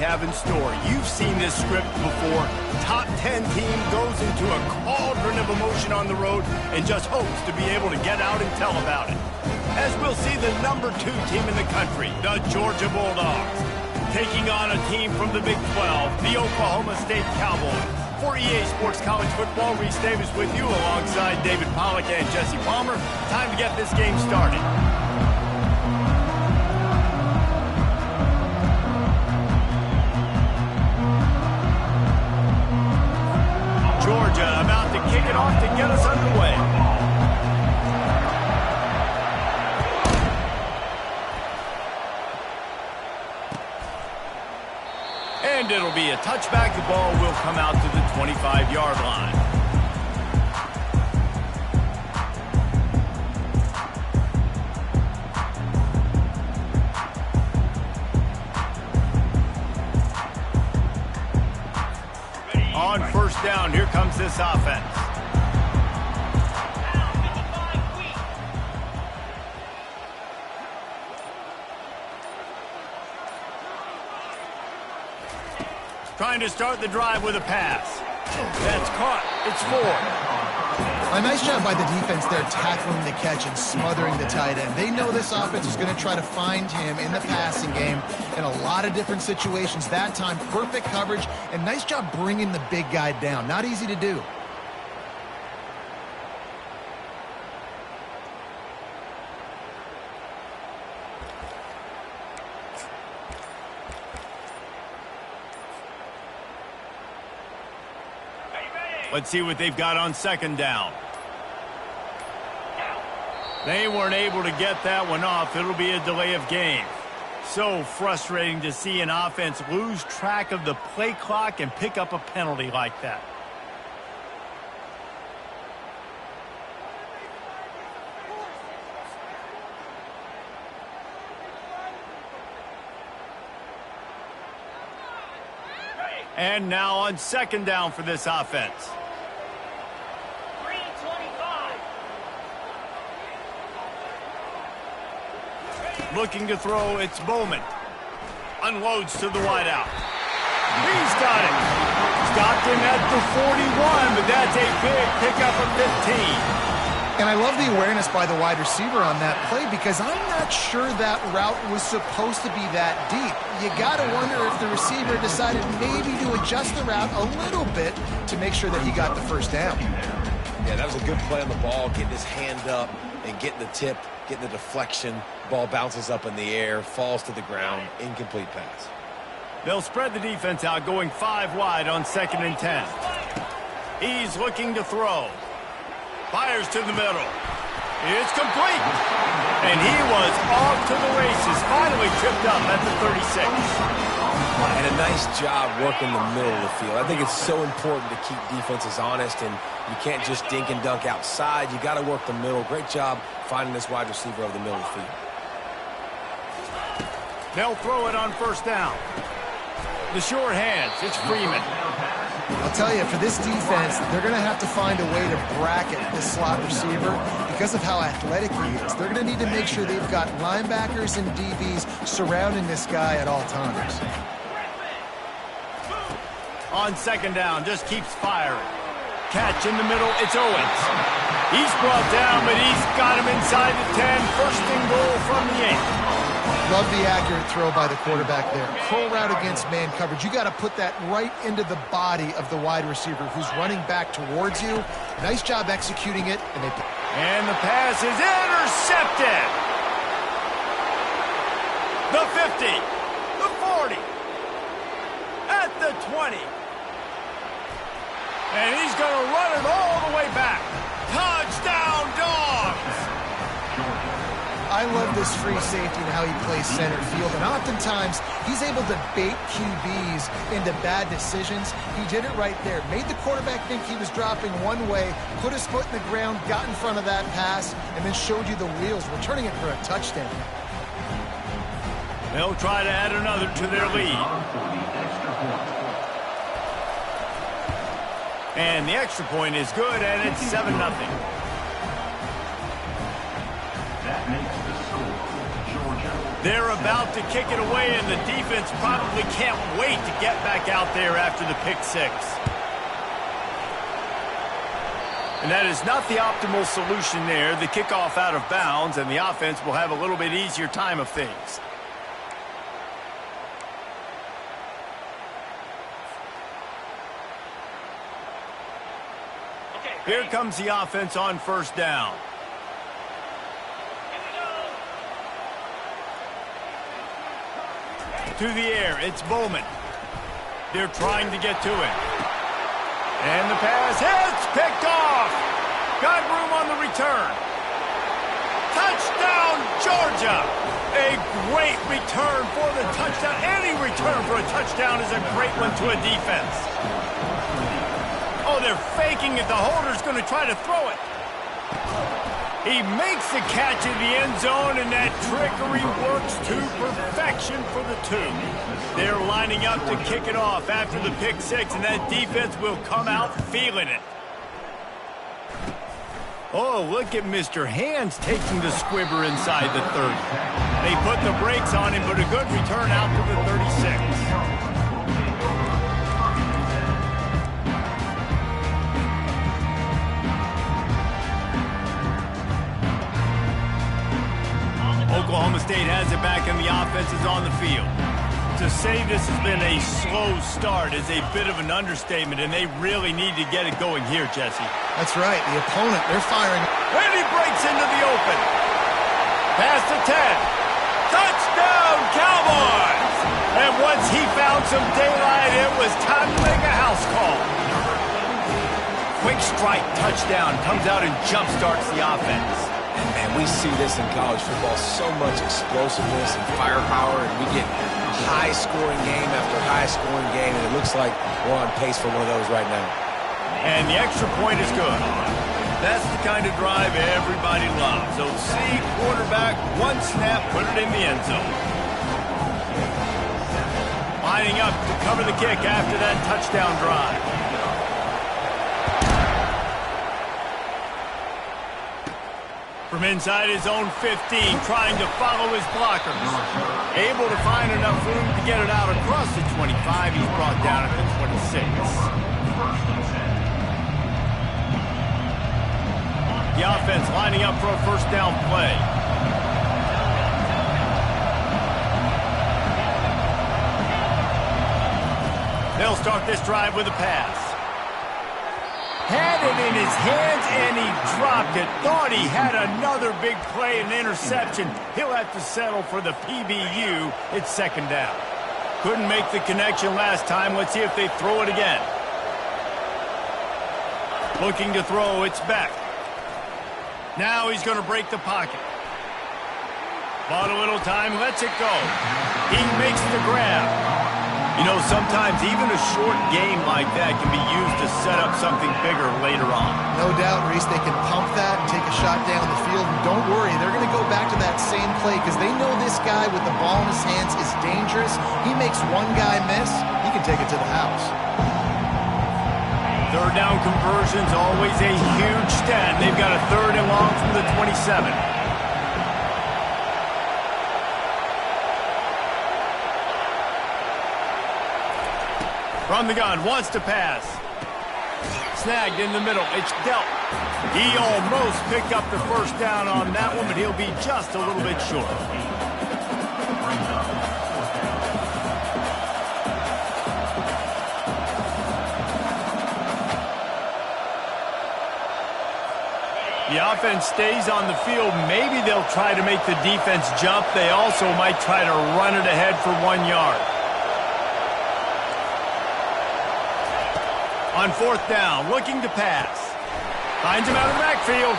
have in store. You've seen this script before. Top 10 team goes into a cauldron of emotion on the road and just hopes to be able to get out and tell about it. As we'll see the number 2 team in the country, the Georgia Bulldogs, taking on a team from the Big 12, the Oklahoma State Cowboys. For EA Sports College Football, Reese Davis with you alongside David Pollack and Jesse Palmer. Time to get this game started. Georgia about to kick it off to get us underway. And it'll be a touchback. The ball will come out to the 25-yard line. On first down, here comes this offense. Trying to start the drive with a pass. That's caught. It's 4. A nice job by the defense there tackling the catch and smothering the tight end. They know this offense is going to try to find him in the passing game in a lot of different situations. That time, perfect coverage, and nice job bringing the big guy down. Not easy to do. Let's see what they've got on second down. They weren't able to get that one off. It'll be a delay of game. So frustrating to see an offense lose track of the play clock and pick up a penalty like that. And now on second down for this offense. Looking to throw, it's Bowman. Unloads to the wideout. He's got it. Stopped him at the 41, but that's a big pickup of 15. And I love the awareness by the wide receiver on that play because I'm not sure that route was supposed to be that deep. You got to wonder if the receiver decided maybe to adjust the route a little bit to make sure that he got the first down. Yeah, that was a good play on the ball, getting his hand up and getting the tip, getting the deflection. Ball bounces up in the air, falls to the ground, incomplete pass. They'll spread the defense out, going 5 wide on 2nd and 10. He's looking to throw. Fires to the middle. It's complete. And he was off to the races, finally tripped up at the 36. And a nice job working the middle of the field. I think it's so important to keep defenses honest, and you can't just dink and dunk outside. You got to work the middle. Great job finding this wide receiver over the middle of the field. They'll throw it on first down. The short hands, it's Freeman. I'll tell you, for this defense, they're going to have to find a way to bracket this slot receiver because of how athletic he is. They're going to need to make sure they've got linebackers and DBs surrounding this guy at all times. On second down, just keeps firing. Catch in the middle, it's Owens. He's brought down, but he's got him inside the 10. First and goal from the 8. Love the accurate throw by the quarterback there. Curl route against man coverage. You got to put that right into the body of the wide receiver who's running back towards you. Nice job executing it. And the pass is intercepted. The 50, the 40, at the 20. And he's going to run it all the way back. Touchdown, Dogs! I love this free safety and how he plays center field, and oftentimes he's able to bait QBs into bad decisions. He did it right there. Made the quarterback think he was dropping one way, put his foot in the ground, got in front of that pass, and then showed you the wheels, returning it for a touchdown. They'll try to add another to their lead. And the extra point is good, and it's 7-0. That makes the score Georgia They're about to kick it away, and the defense probably can't wait to get back out there after the pick six. And that is not the optimal solution there. The kickoff out of bounds, and the offense will have a little bit easier time of things. Here comes the offense on first down. To the air, it's Bowman. They're trying to get to it. And the pass hits, picked off. Got room on the return. Touchdown, Georgia. A great return for the touchdown. Any return for a touchdown is a great one to a defense. Oh, they're faking it. The holder's going to try to throw it. He makes the catch in the end zone, and that trickery works to perfection for the two. They're lining up to kick it off after the pick six, and that defense will come out feeling it. Oh, look at Mr. Hands taking the squibber inside the 30. They put the brakes on him, but a good return out to the 36. Oklahoma State has it back, and the offense is on the field. To say this has been a slow start is a bit of an understatement, and they really need to get it going here, Jesse. That's right. The opponent, they're firing. And he breaks into the open. Pass to 10. Touchdown, Cowboys! And once he found some daylight, it was time to make a house call. Quick strike touchdown comes out and jump-starts the offense. Man, we see this in college football, so much explosiveness and firepower, and we get high-scoring game after high-scoring game, and it looks like we're on pace for one of those right now. And the extra point is good. That's the kind of drive everybody loves. So see, quarterback, one snap, put it in the end zone. Lining up to cover the kick after that touchdown drive. From inside his own 15, trying to follow his blockers. Able to find enough room to get it out across the 25. He's brought down at the 26. The offense lining up for a first down play. They'll start this drive with a pass. Had it in his hands, and he dropped it. Thought he had another big play, an interception. He'll have to settle for the PBU. It's second down. Couldn't make the connection last time. Let's see if they throw it again. Looking to throw, it's Beck. Now he's going to break the pocket. Bought a little time, lets it go. He makes the grab. You know, sometimes even a short game like that can be used to set up something bigger later on. No doubt, Reese, they can pump that and take a shot down the field. And don't worry, they're going to go back to that same play because they know this guy with the ball in his hands is dangerous. He makes one guy miss, he can take it to the house. Third down conversion's always a huge stat. They've got a third and long from the 27. From the gun, wants to pass. Snagged in the middle, it's dealt. He almost picked up the first down on that one, but he'll be just a little bit short. The offense stays on the field. Maybe they'll try to make the defense jump. They also might try to run it ahead for 1 yard. On fourth down, looking to pass. Finds him out of the backfield.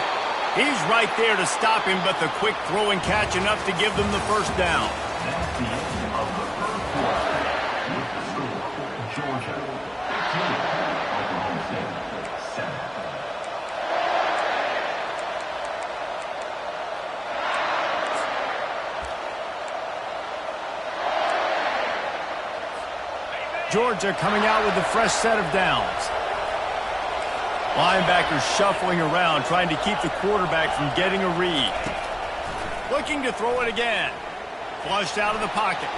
He's right there to stop him, but the quick throw and catch enough to give them the first down. That's the end of the third quarter. With the score, Georgia 15, Oklahoma State 7. Georgia coming out with a fresh set of downs. Linebackers shuffling around, trying to keep the quarterback from getting a read. Looking to throw it again. Flushed out of the pocket.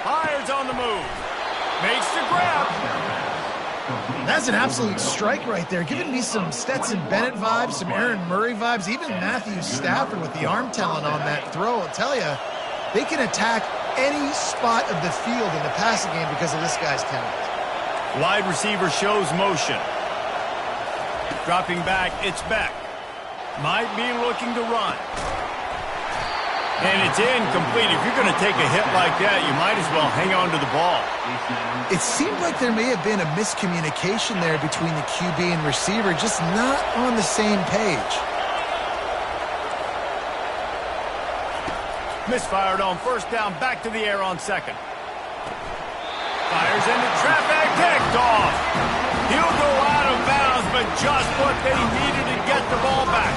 Fires on the move. Makes the grab. That's an absolute strike right there. Giving me some Stetson Bennett vibes, some Aaron Murray vibes, even Matthew Stafford with the arm talent on that throw. I'll tell you, they can attack any spot of the field in the passing game because of this guy's talent. Wide receiver shows motion. Dropping back, it's Beck. Might be looking to run. And it's incomplete. If you're going to take a hit like that, you might as well hang on to the ball. It seemed like there may have been a miscommunication there between the QB and receiver, just not on the same page. Misfired on first down, back to the air on second. Fires into traffic, picked off. He'll go out of bounds, but just what they needed to get the ball back.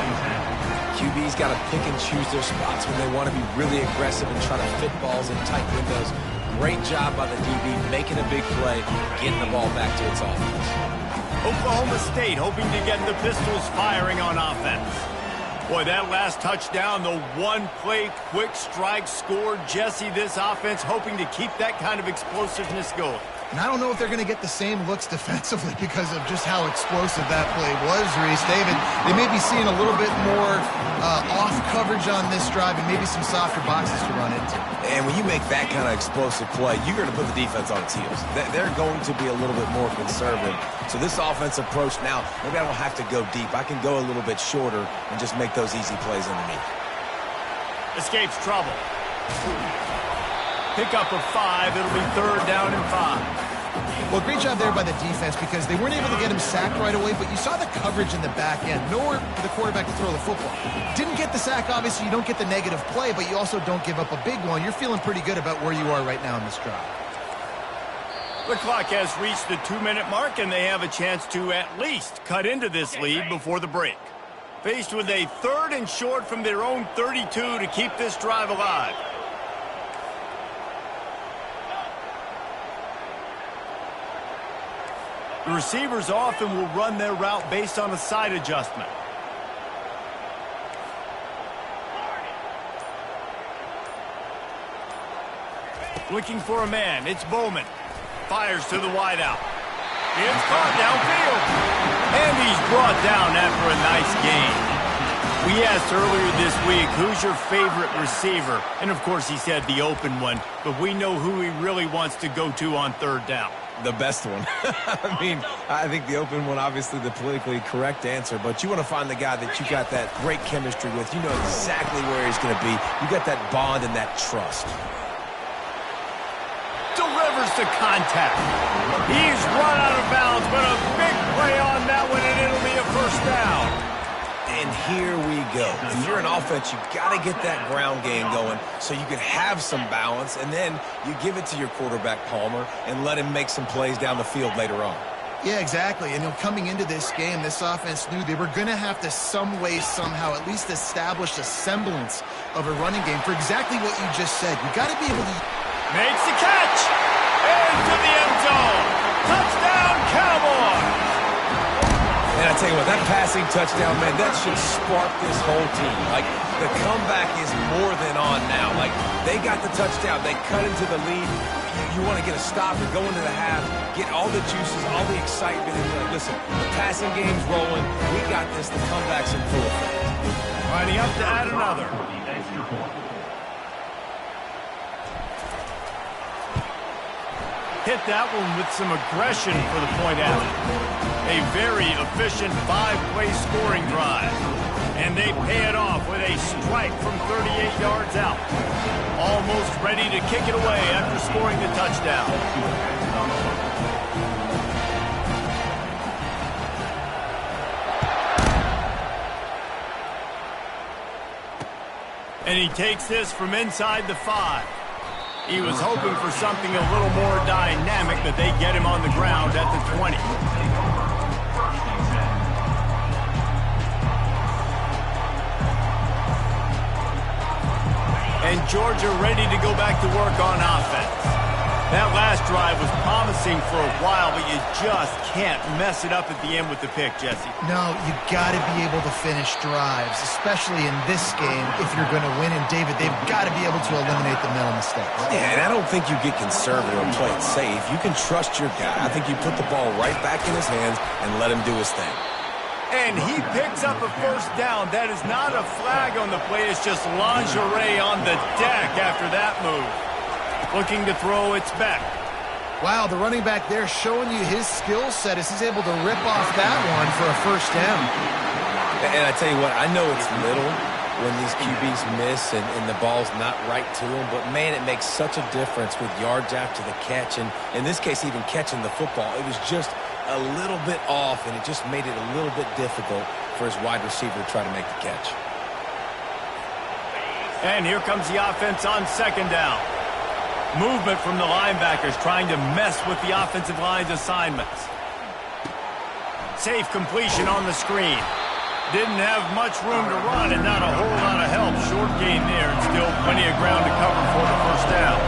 QB's got to pick and choose their spots when they want to be really aggressive and try to fit balls in tight windows. Great job by the DB making a big play, getting the ball back to its offense. Oklahoma State hoping to get the Pistols firing on offense. Boy, that last touchdown, the one-play quick strike scored. Jesse, this offense hoping to keep that kind of explosiveness going. And I don't know if they're going to get the same looks defensively because of just how explosive that play was, Reese. David, they may be seeing a little bit more off coverage on this drive and maybe some softer boxes to run into. And when you make that kind of explosive play, you're going to put the defense on its heels. They're going to be a little bit more conservative. So this offense approach now, maybe I don't have to go deep. I can go a little bit shorter and just make those easy plays underneath. Escapes trouble. Pick up of 5. It'll be third down and 5. Well, great job there by the defense because they weren't able to get him sacked right away, but you saw the coverage in the back end. Nowhere for the quarterback to throw the football. Didn't get the sack, obviously. You don't get the negative play, but you also don't give up a big one. You're feeling pretty good about where you are right now in this drive. The clock has reached the 2-minute mark, and they have a chance to at least cut into this lead before the break. Faced with a third and short from their own 32 to keep this drive alive. The receivers often will run their route based on a side adjustment. Looking for a man. It's Bowman. Fires to the wideout. It's caught downfield. And he's brought down after a nice gain. We asked earlier this week, who's your favorite receiver? And, of course, he said the open one. But we know who he really wants to go to on third down. The best one. I mean, I think the open one, obviously the politically correct answer, but you want to find the guy that you got that great chemistry with. You know exactly where he's going to be. You got that bond and that trust. Delivers to contact. He's run out of bounds, but a big play on that one, and it'll be a first down. And here we go. If you're an offense, you got to get that ground game going so you can have some balance, and then you give it to your quarterback, Palmer, and let him make some plays down the field later on. Yeah, exactly. And coming into this game, this offense knew they were going to have to some way, somehow, at least establish a semblance of a running game for exactly what you just said. You got to be able to... Makes the catch! Into the end zone! Touchdown, Cowboys! And I tell you what, that passing touchdown, man, that should spark this whole team. Like, the comeback is more than on now. Like, they got the touchdown. They cut into the lead. You want to get a stop and go into the half, get all the juices, all the excitement. And you're like, listen, the passing game's rolling. We got this. The comeback's in full effect. Lining up to add another. Hit that one with some aggression for the point out. A very efficient 5-play scoring drive. And they pay it off with a strike from 38 yards out. Almost ready to kick it away after scoring the touchdown. And he takes this from inside the 5. He was hoping for something a little more dynamic, but they get him on the ground at the 20. And Georgia ready to go back to work on offense. That last drive was promising for a while, but you just can't mess it up at the end with the pick, Jesse. No, you got to be able to finish drives, especially in this game if you're going to win. And, David, they've got to be able to eliminate the mental mistakes. Yeah, and I don't think you get conservative and play it safe. You can trust your guy. I think you put the ball right back in his hands and let him do his thing. And he picks up a first down. That is not a flag on the play. It's just lingerie on the deck after that move. Looking to throw, it's back. Wow, the running back there showing you his skill set as he's able to rip off that one for a first down. And I tell you what, I know it's little when these QBs miss and the ball's not right to them, but, man, it makes such a difference with yards after the catch. And in this case, even catching the football, it was just a little bit off, and it just made it a little bit difficult for his wide receiver to try to make the catch. And here comes the offense on second down. Movement from the linebackers trying to mess with the offensive line's assignments. Safe completion on the screen. Didn't have much room to run and not a whole lot of help. Short gain there and still plenty of ground to cover for the first down.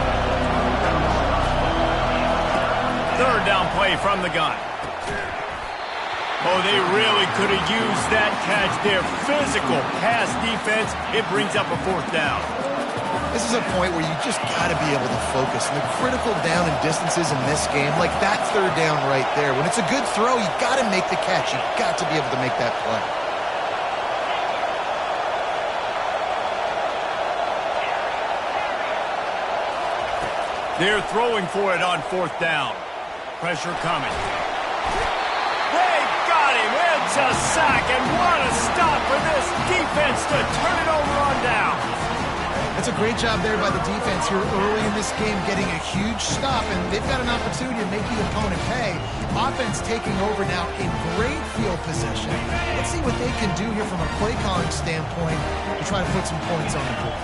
Third down play from the gun. Oh, they really could have used that catch there. Physical pass defense. It brings up a fourth down. This is a point where you just got to be able to focus. And the critical down and distances in this game, like that third down right there. When it's a good throw, you got to make the catch. You got to be able to make that play. They're throwing for it on fourth down. Pressure coming. They got him. It's a sack, and what a stop for this defense to turn it over on down. It's a great job there by the defense here early in this game, getting a huge stop, and they've got an opportunity to make the opponent pay. Offense taking over now in great field position. Let's see what they can do here from a play calling standpoint to try to put some points on the board.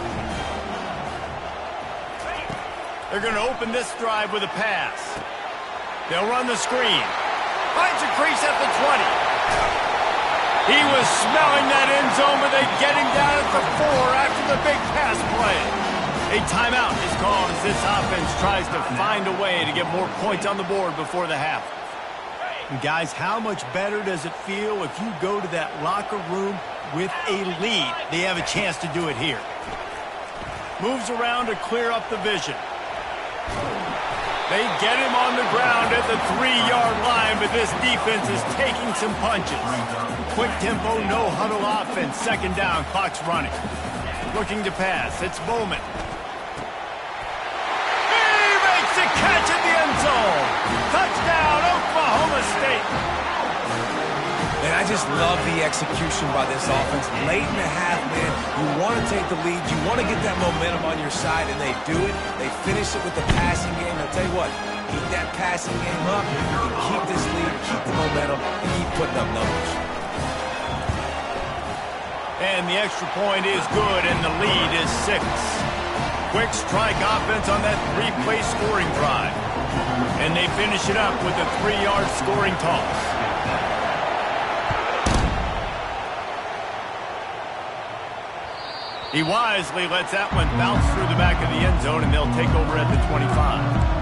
They're going to open this drive with a pass. They'll run the screen. Finds a crease at the 20. He was smelling that end zone, but they get him down at the 4 after the big pass play. A timeout is called as this offense tries to find a way to get more points on the board before the half. And guys, how much better does it feel if you go to that locker room with a lead? They have a chance to do it here. Moves around to clear up the vision. They get him on the ground at the 3-yard line, but this defense is taking some punches. Quick tempo, no huddle offense. Second down, clock's running. Looking to pass, it's Bowman. He makes a catch at the end zone. Touchdown, Oklahoma State. And I just love the execution by this offense. Late in the half, man, you want to take the lead. You want to get that momentum on your side, and they do it. They finish it with the passing game. I'll tell you what, keep that passing game up, and keep this lead, keep the momentum, and keep putting up numbers. And the extra point is good, and the lead is 6. Quick strike offense on that 3-play scoring drive. And they finish it up with a 3-yard scoring toss. He wisely lets that one bounce through the back of the end zone, and they'll take over at the 25.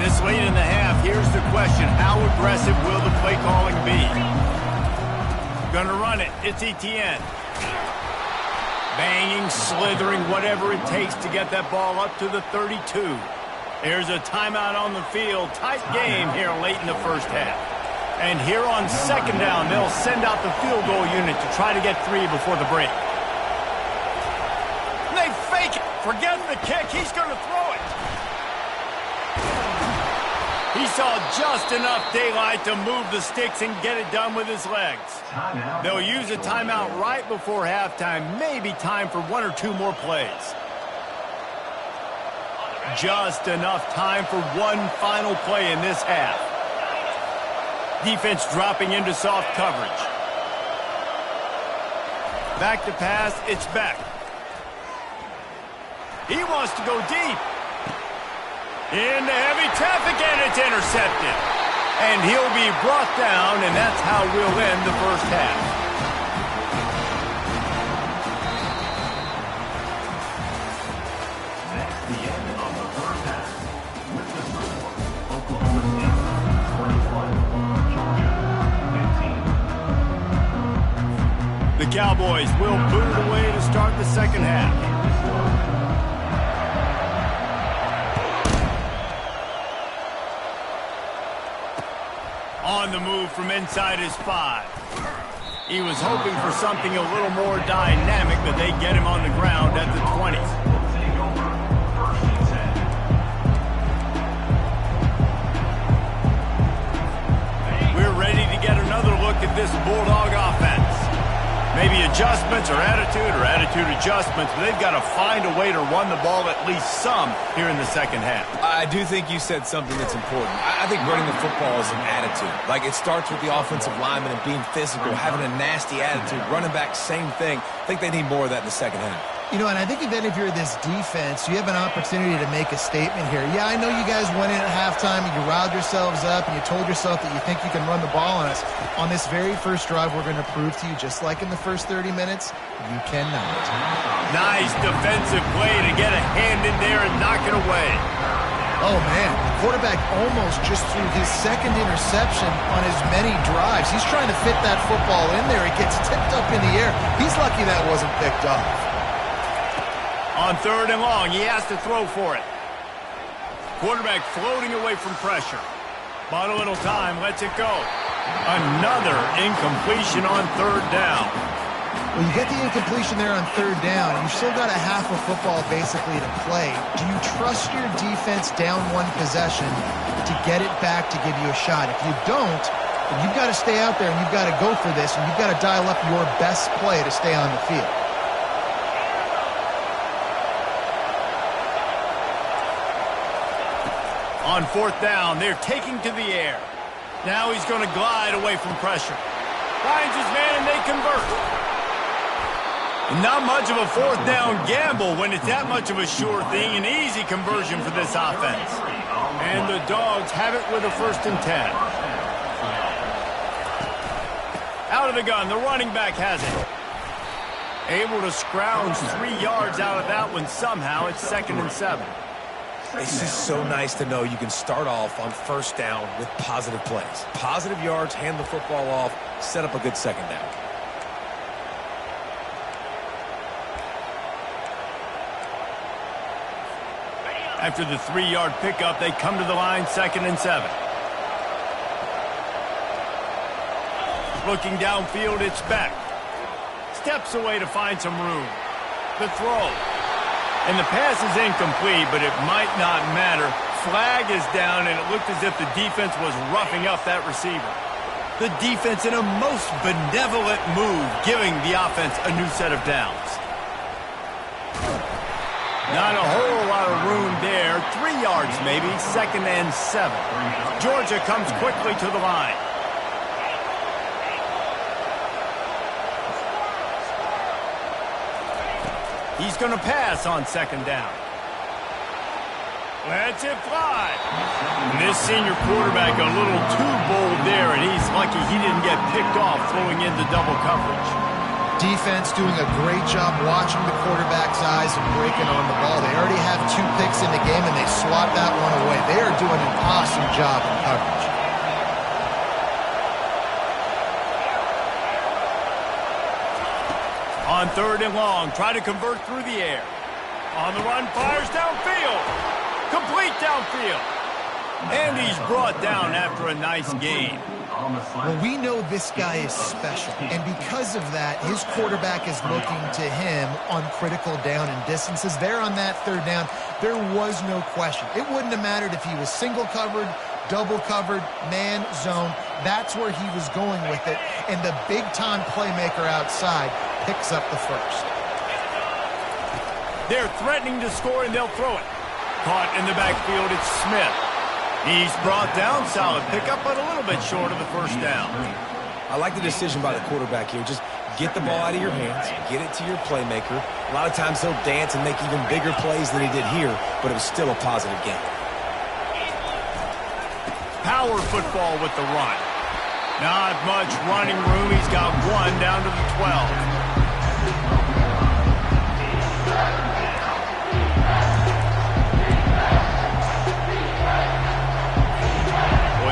This late in the half, here's the question. How aggressive will the play calling be? Gonna run it. It's Etienne. Banging, slithering, whatever it takes to get that ball up to the 32. There's a timeout on the field. Tight game here late in the first half. And here on second down, they'll send out the field goal unit to try to get 3 before the break. And they fake it. Forget the kick. He's going to throw it. He saw just enough daylight to move the sticks and get it done with his legs. They'll use a timeout right before halftime. Maybe time for 1 or 2 more plays. Just enough time for one final play in this half. Defense dropping into soft coverage. Back to pass, it's Beck. He wants to go deep. Into heavy traffic, and it's intercepted. And he'll be brought down, and that's how we'll end the first half. That's the end of the first half. With the score, Oklahoma State 21, Georgia 15. The Cowboys will boot it away to start the second half. On the move from inside his 5. He was hoping for something a little more dynamic, but they get him on the ground at the 20. Take over first and 10. We're ready to get another look at this Bulldog offense. Maybe adjustments or attitude adjustments, but they've got to find a way to run the ball at least some here in the second half. I do think you said something that's important. I think running the football is an attitude. Like, it starts with the offensive lineman and being physical, having a nasty attitude. Running back, same thing. I think they need more of that in the second half. You know, and I think even if you're this defense, you have an opportunity to make a statement here. Yeah, I know you guys went in at halftime and you riled yourselves up and you told yourself that you think you can run the ball on us. On this very first drive, we're going to prove to you, just like in the first 30 minutes, you cannot. Nice defensive play to get a hand in there and knock it away. Oh, man. Quarterback almost just threw his second interception on as many drives. He's trying to fit that football in there. It gets tipped up in the air. He's lucky that wasn't picked off. On 3rd and long, he has to throw for it. Quarterback floating away from pressure. Bought a little time, lets it go. Another incompletion on 3rd down. Well, you get the incompletion there on 3rd down. You've still got a half of football basically to play. Do you trust your defense down one possession to get it back to give you a shot? If you don't, then you've got to stay out there and you've got to go for this, and you've got to dial up your best play to stay on the field. On 4th down, they're taking to the air. Now he's going to glide away from pressure. Finds his man and they convert. Not much of a 4th down gamble when it's that much of a sure thing. An easy conversion for this offense. And the Dogs have it with a 1st and 10. Out of the gun, the running back has it. Able to scrounge 3 yards out of that one somehow. It's 2nd and 7. It's just so nice to know you can start off on 1st down with positive plays. Positive yards, hand the football off, set up a good 2nd down. After the 3-yard pickup, they come to the line, 2nd and 7. Looking downfield, it's Beck. Steps away to find some room. The throw. And the pass is incomplete, but it might not matter. Flag is down, and it looked as if the defense was roughing up that receiver. The defense in a most benevolent move, giving the offense a new set of downs. Not a whole lot of room there. 3 yards maybe, 2nd and 7. Georgia comes quickly to the line. He's going to pass on 2nd down. Lets it fly. And this senior quarterback a little too bold there, and he's lucky he didn't get picked off throwing into double coverage. Defense doing a great job watching the quarterback's eyes and breaking on the ball. They already have 2 picks in the game, and they swat that one away. They are doing an awesome job in coverage. On 3rd and long, try to convert through the air. On the run, fires downfield. Complete downfield. And he's brought down after a nice gain. Well, we know this guy is special, and because of that, his quarterback is looking to him on critical down and distances. There on that 3rd down, there was no question. It wouldn't have mattered if he was single covered, double covered, man, zone. That's where he was going with it, and the big-time playmaker outside picks up the 1st. They're threatening to score, and they'll throw it. Caught in the backfield, it's Smith. He's brought down, solid pickup, but a little bit short of the 1st down. I like the decision by the quarterback here. Just Get the ball out of your hands, get it to your playmaker. A lot of times he'll dance and make even bigger plays than he did here, but it was still a positive game. Power football with the run. Not much running room. He's got one down to the 12.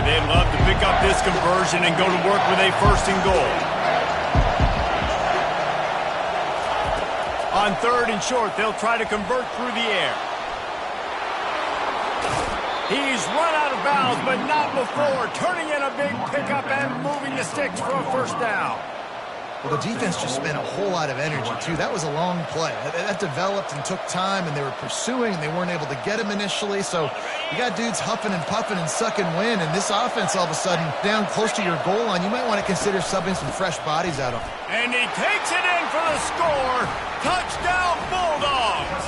They'd love to pick up this conversion and go to work with a first and goal. On 3rd and short, they'll try to convert through the air. He's run out of bounds, but not before. Turning in a big pickup and moving the sticks for a first down. Well, the defense just spent a whole lot of energy, too. That was a long play. That developed and took time, and they were pursuing, and they weren't able to get him initially. So you got dudes huffing and puffing and sucking wind, and this offense all of a sudden down close to your goal line. You might want to consider subbing some fresh bodies out on. And he takes it in for the score. Touchdown, Bulldogs!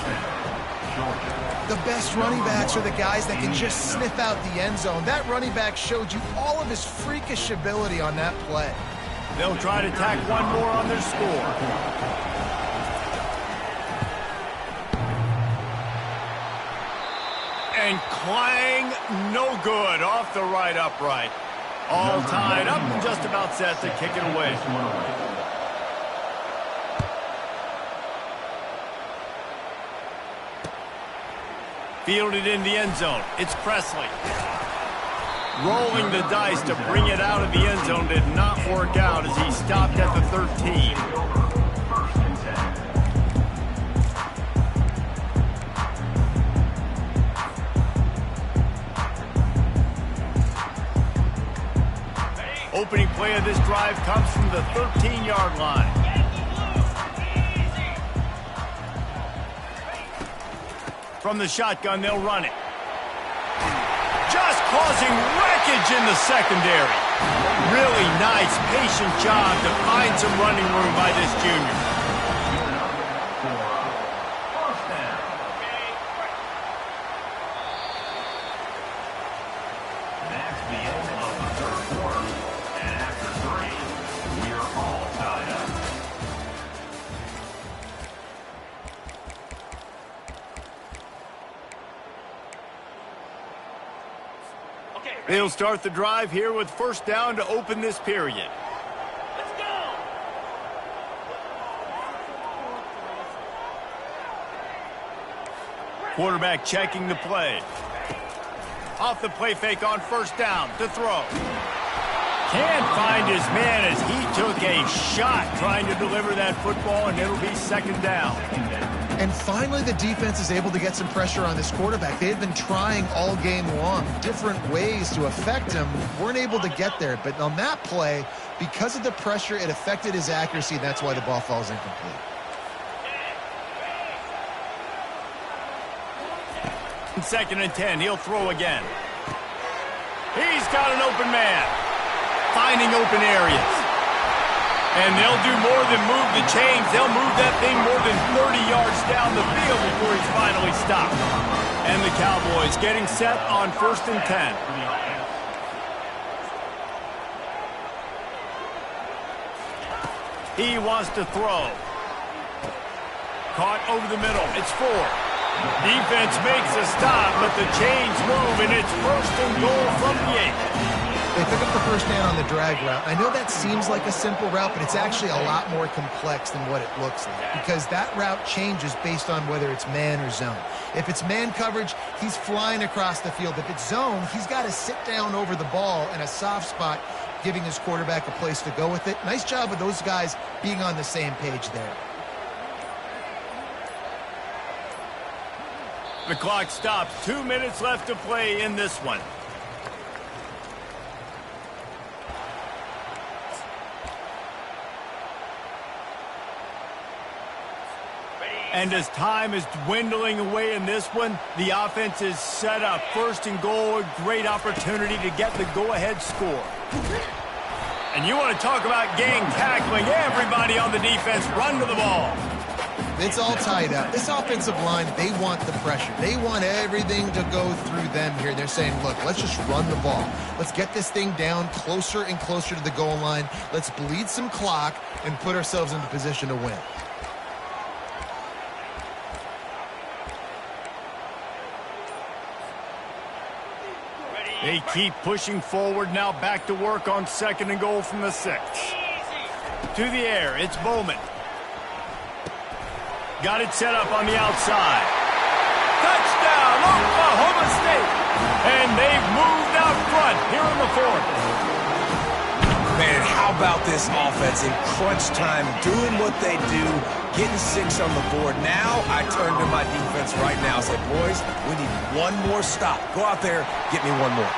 The best running backs are the guys that can just sniff out the end zone. That running back showed you all of his freakish ability on that play. They'll try to tack one more on their score. And clang, no good, off the right upright. All tied up and just about set to kick it away. Fielded in the end zone. It's Presley. Rolling the dice to bring it out of the end zone did not work out as he stopped at the 13. Opening play of this drive comes from the 13-yard line. From the shotgun, they'll run it. Just causing wreckage in the secondary. Really nice, patient job to find some running room by this junior. That's the end of the third quarter. And after 3, we are all tied up. They'll start the drive here with first down to open this period. Let's go! Quarterback checking the play. Off the play fake on first down to throw. Can't find his man as he took a shot trying to deliver that football, and it'll be second down. And finally, the defense is able to get some pressure on this quarterback. They had been trying all game long different ways to affect him. Weren't able to get there. But on that play, because of the pressure, it affected his accuracy. That's why the ball falls incomplete. In 2nd and 10, he'll throw again. He's got an open man. Finding open areas. And they'll do more than move the chains. They'll move that thing more than 30 yards down the field before he's finally stopped. And the Cowboys getting set on 1st and 10. He wants to throw. Caught over the middle. It's 4. Defense makes a stop, but the chains move, and it's 1st and goal from the 8. They pick up the first down on the drag route. I know that seems like a simple route, but it's actually a lot more complex than what it looks like because that route changes based on whether it's man or zone. If it's man coverage, he's flying across the field. If it's zone, he's got to sit down over the ball in a soft spot, giving his quarterback a place to go with it. Nice job of those guys being on the same page there. The clock stops. 2 minutes left to play in this one. And as time is dwindling away in this one, the offense is set up. 1st and goal, a great opportunity to get the go-ahead score. And you want to talk about gang tackling. Everybody on the defense run to the ball. It's all tied up. This offensive line, they want the pressure. They want everything to go through them here. They're saying, look, let's just run the ball. Let's get this thing down closer and closer to the goal line. Let's bleed some clock and put ourselves into position to win. They keep pushing forward now, back to work on 2nd and goal from the 6. To the air, it's Bowman. Got it set up on the outside. Touchdown, Oklahoma State! And they've moved out front here in the 4th. Man, how about this offense in crunch time, doing what they do, getting 6 on the board. Now I turn to my defense right now and say, boys, we need one more stop. Go out there, get me one more.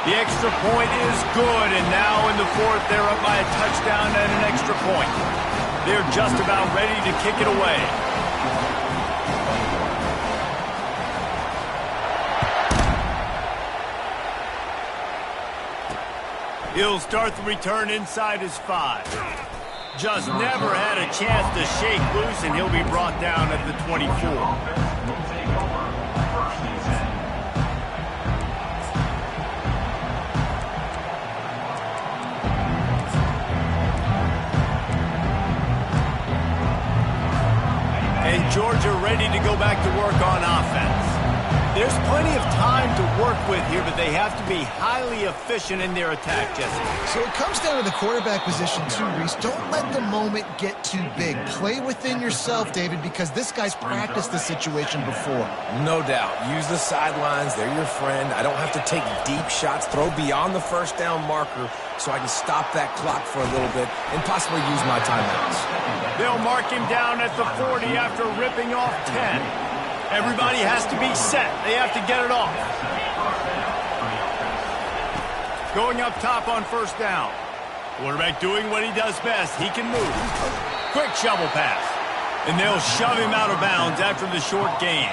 The extra point is good, and now in the 4th, they're up by a touchdown and an extra point. They're just about ready to kick it away. He'll start the return inside his 5. Just never had a chance to shake loose, and he'll be brought down at the 24. And Georgia ready to go back to work on offense. There's plenty of time to work with here, but they have to be highly efficient in their attack, Jesse. So it comes down to the quarterback position too, Reese. Don't let the moment get too big. Play within yourself, David, because this guy's practiced the situation before. No doubt. Use the sidelines. They're your friend. I don't have to take deep shots, throw beyond the 1st down marker so I can stop that clock for a little bit and possibly use my timeouts. They'll mark him down at the 40 after ripping off 10. Everybody has to be set. They have to get it off. Going up top on 1st down. Quarterback doing what he does best. He can move. Quick shovel pass. And they'll shove him out of bounds after the short gain.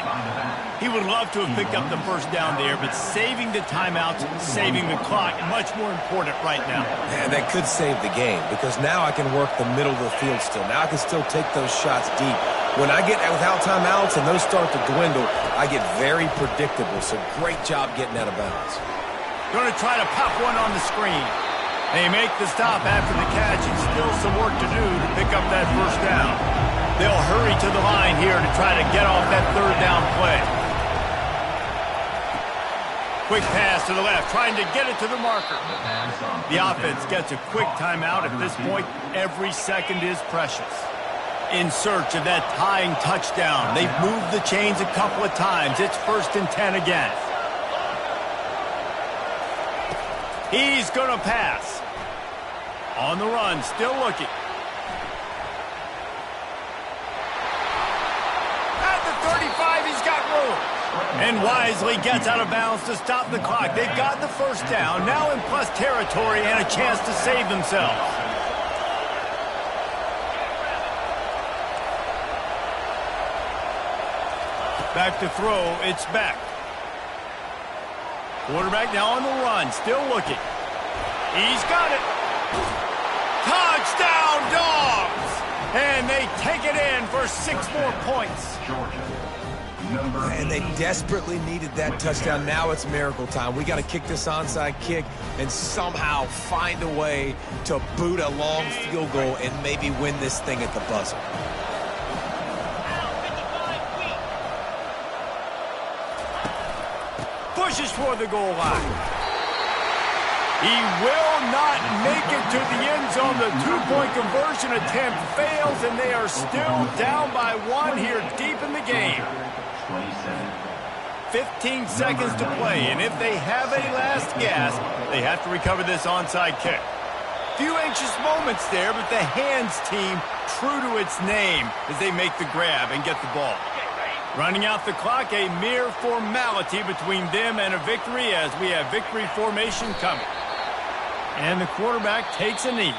He would love to have picked up the 1st down there, but saving the timeouts, saving the clock, much more important right now. And that could save the game, because now I can work the middle of the field still. Now I can still take those shots deep. When I get without timeouts and those start to dwindle, I get very predictable. So great job getting out of bounds. Going to try to pop one on the screen. They make the stop after the catch, and still some work to do to pick up that 1st down. They'll hurry to the line here to try to get off that 3rd down play. Quick pass to the left, trying to get it to the marker. The offense gets a quick timeout. At this point, every second is precious. In search of that tying touchdown. They've moved the chains a couple of times. It's 1st and 10 again. He's going to pass. On the run, still looking. At the 35, he's got room. And wisely gets out of bounds to stop the clock. They've got the 1st down, now in plus territory and a chance to save themselves. Back to throw, it's Beck. Quarterback now on the run, still looking. He's got it. Touchdown, Dogs! And they take it in for 6 more points. And they desperately needed that touchdown. Now it's miracle time. We got to kick this onside kick and somehow find a way to boot a long field goal and maybe win this thing at the buzzer. Pushes for the goal line. He will not make it to the end zone. The 2-point conversion attempt fails, and they are still down by 1 here deep in the game. 15 seconds to play, and if they have a last gasp, they have to recover this onside kick. Few anxious moments there, but the hands team true to its name as they make the grab and get the ball. Running out the clock, a mere formality between them and a victory as we have victory formation coming. And the quarterback takes a knee.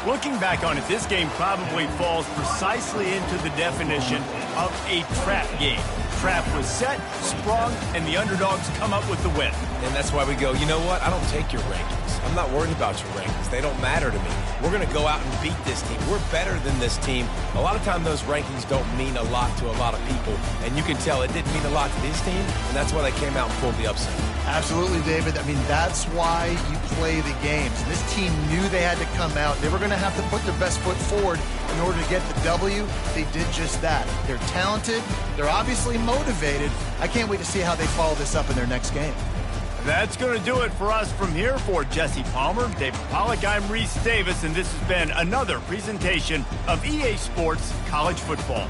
Looking back on it, this game probably falls precisely into the definition of a trap game. trap was set, sprung, and the underdogs come up with the win. And that's why we go, you know what? I don't take your rankings. I'm not worried about your rankings. They don't matter to me. We're going to go out and beat this team. We're better than this team. A lot of time those rankings don't mean a lot to a lot of people, and you can tell it didn't mean a lot to this team, and that's why they came out and pulled the upset. Absolutely, David. I mean, that's why you play the games. This team knew they had to come out. They were going to have to put their best foot forward in order to get the W. They did just that. They're talented. They're obviously motivated. I can't wait to see how they follow this up in their next game. That's going to do it for us from here. For Jesse Palmer, David Pollack, I'm Reese Davis, and this has been another presentation of EA Sports College Football.